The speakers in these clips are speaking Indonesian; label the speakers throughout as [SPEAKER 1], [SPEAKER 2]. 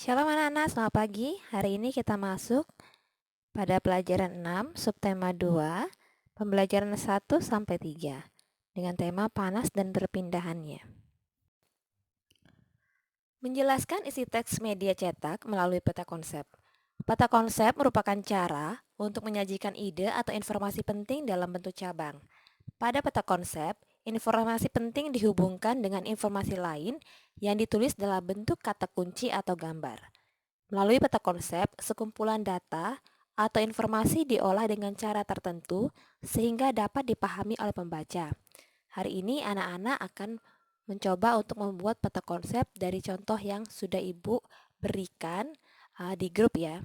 [SPEAKER 1] Shalom anak-anak, selamat pagi. Hari ini kita masuk pada pelajaran 6, subtema 2, pembelajaran 1 sampai 3 dengan tema panas dan perpindahannya. Menjelaskan isi teks media cetak melalui peta konsep. Peta konsep merupakan cara untuk menyajikan ide atau informasi penting dalam bentuk cabang. Pada peta konsep, informasi penting dihubungkan dengan informasi lain yang ditulis dalam bentuk kata kunci atau gambar. Melalui peta konsep, sekumpulan data atau informasi diolah dengan cara tertentu sehingga dapat dipahami oleh pembaca. Hari ini anak-anak akan mencoba untuk membuat peta konsep dari contoh yang sudah Ibu berikan di grup ya.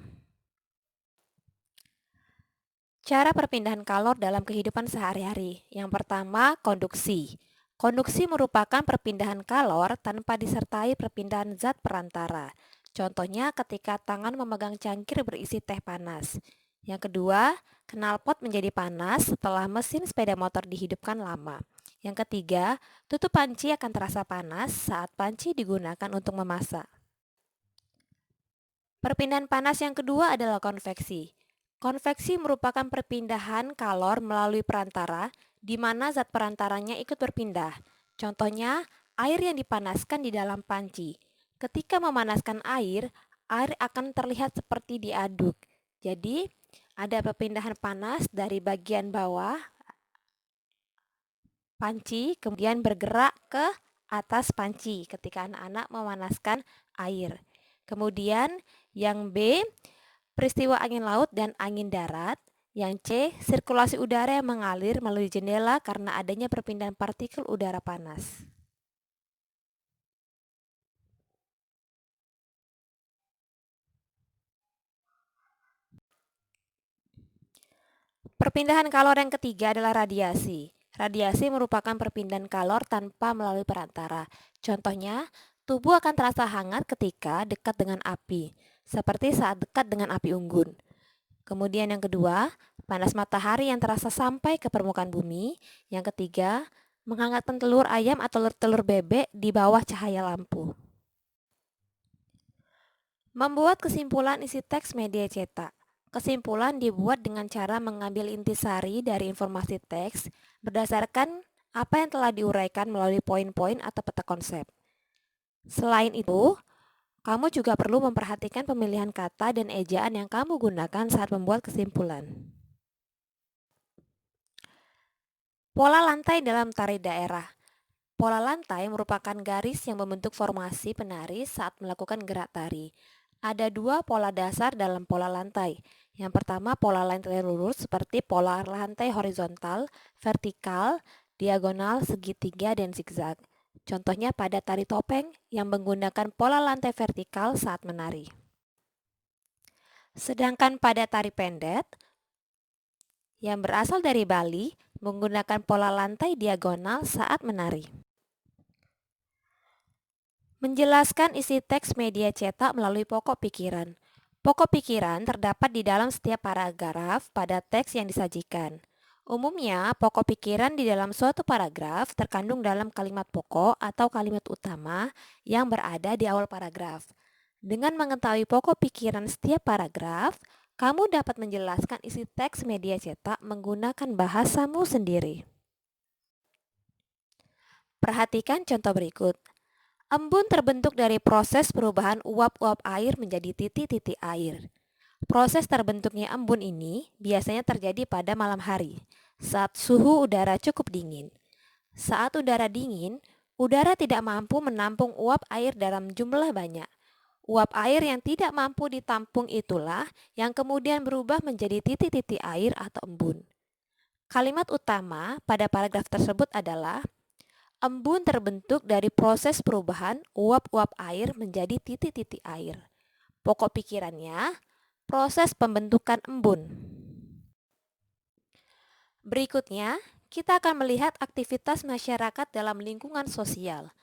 [SPEAKER 1] Cara perpindahan kalor dalam kehidupan sehari-hari. Yang pertama, konduksi. Konduksi merupakan perpindahan kalor tanpa disertai perpindahan zat perantara. Contohnya ketika tangan memegang cangkir berisi teh panas. Yang kedua, knalpot menjadi panas setelah mesin sepeda motor dihidupkan lama. Yang ketiga, tutup panci akan terasa panas saat panci digunakan untuk memasak. Perpindahan panas yang kedua adalah konveksi. Konveksi merupakan perpindahan kalor melalui perantara di mana zat perantaranya ikut berpindah. Contohnya, air yang dipanaskan di dalam panci. Ketika memanaskan air, air akan terlihat seperti diaduk. Jadi, ada perpindahan panas dari bagian bawah panci kemudian bergerak ke atas panci ketika anak-anak memanaskan air. Kemudian yang B, peristiwa angin laut dan angin darat. Yang C, sirkulasi udara yang mengalir melalui jendela karena adanya perpindahan partikel udara panas. Perpindahan kalor yang ketiga adalah radiasi. Radiasi merupakan perpindahan kalor tanpa melalui perantara. Contohnya, tubuh akan terasa hangat ketika dekat dengan api, seperti saat dekat dengan api unggun. Kemudian yang kedua, panas matahari yang terasa sampai ke permukaan bumi. Yang ketiga, menghangatkan telur ayam atau telur bebek di bawah cahaya lampu. Membuat kesimpulan isi teks media cetak. Kesimpulan dibuat dengan cara mengambil intisari dari informasi teks berdasarkan apa yang telah diuraikan melalui poin-poin atau peta konsep. Selain itu, kamu juga perlu memperhatikan pemilihan kata dan ejaan yang kamu gunakan saat membuat kesimpulan. Pola lantai dalam tari daerah. Pola lantai merupakan garis yang membentuk formasi penari saat melakukan gerak tari. Ada dua pola dasar dalam pola lantai. Yang pertama, pola lantai lurus seperti pola lantai horizontal, vertikal, diagonal, segitiga, dan zigzag. Contohnya pada tari topeng yang menggunakan pola lantai vertikal saat menari. Sedangkan pada tari pendet yang berasal dari Bali menggunakan pola lantai diagonal saat menari. Menjelaskan isi teks media cetak melalui pokok pikiran. Pokok pikiran terdapat di dalam setiap paragraf pada teks yang disajikan. Umumnya, pokok pikiran di dalam suatu paragraf terkandung dalam kalimat pokok atau kalimat utama yang berada di awal paragraf. Dengan mengetahui pokok pikiran setiap paragraf, kamu dapat menjelaskan isi teks media cetak menggunakan bahasamu sendiri. Perhatikan contoh berikut. Embun terbentuk dari proses perubahan uap-uap air menjadi titik-titik air. Proses terbentuknya embun ini biasanya terjadi pada malam hari, saat suhu udara cukup dingin. Saat udara dingin, udara tidak mampu menampung uap air dalam jumlah banyak. Uap air yang tidak mampu ditampung itulah yang kemudian berubah menjadi titik-titik air atau embun. Kalimat utama pada paragraf tersebut adalah embun terbentuk dari proses perubahan uap-uap air menjadi titik-titik air. Pokok pikirannya, proses pembentukan embun. Berikutnya, kita akan melihat aktivitas masyarakat dalam lingkungan sosial.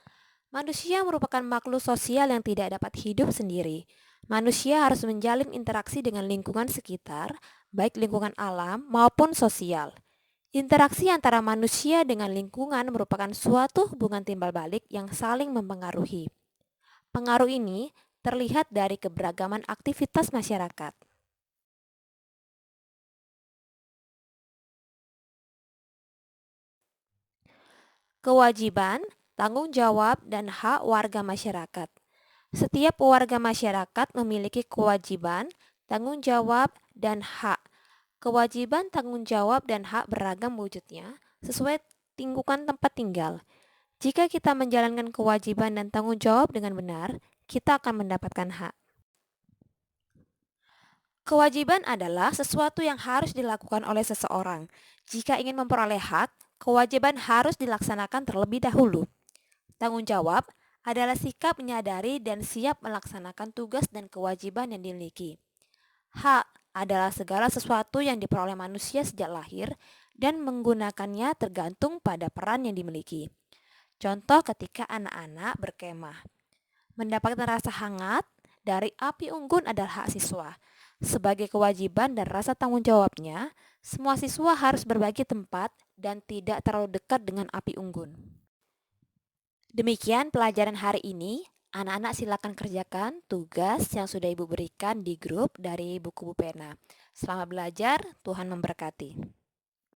[SPEAKER 1] Manusia merupakan makhluk sosial yang tidak dapat hidup sendiri. Manusia harus menjalin interaksi dengan lingkungan sekitar, baik lingkungan alam maupun sosial. Interaksi antara manusia dengan lingkungan merupakan suatu hubungan timbal balik yang saling mempengaruhi. Pengaruh ini terlihat dari keberagaman aktivitas masyarakat. Kewajiban, tanggung jawab, dan hak warga masyarakat. Setiap warga masyarakat memiliki kewajiban, tanggung jawab, dan hak. Kewajiban, tanggung jawab, dan hak beragam wujudnya sesuai lingkungan tempat tinggal. Jika kita menjalankan kewajiban dan tanggung jawab dengan benar, kita akan mendapatkan hak. Kewajiban adalah sesuatu yang harus dilakukan oleh seseorang. Jika ingin memperoleh hak, kewajiban harus dilaksanakan terlebih dahulu. Tanggung jawab adalah sikap menyadari dan siap melaksanakan tugas dan kewajiban yang dimiliki. Hak adalah segala sesuatu yang diperoleh manusia sejak lahir dan menggunakannya tergantung pada peran yang dimiliki. Contoh ketika anak-anak berkemah. Mendapatkan rasa hangat dari api unggun adalah hak siswa. Sebagai kewajiban dan rasa tanggung jawabnya, semua siswa harus berbagi tempat dan tidak terlalu dekat dengan api unggun. Demikian pelajaran hari ini. Anak-anak silakan kerjakan tugas yang sudah Ibu berikan di grup dari buku Bu Pena. Selamat belajar, Tuhan memberkati.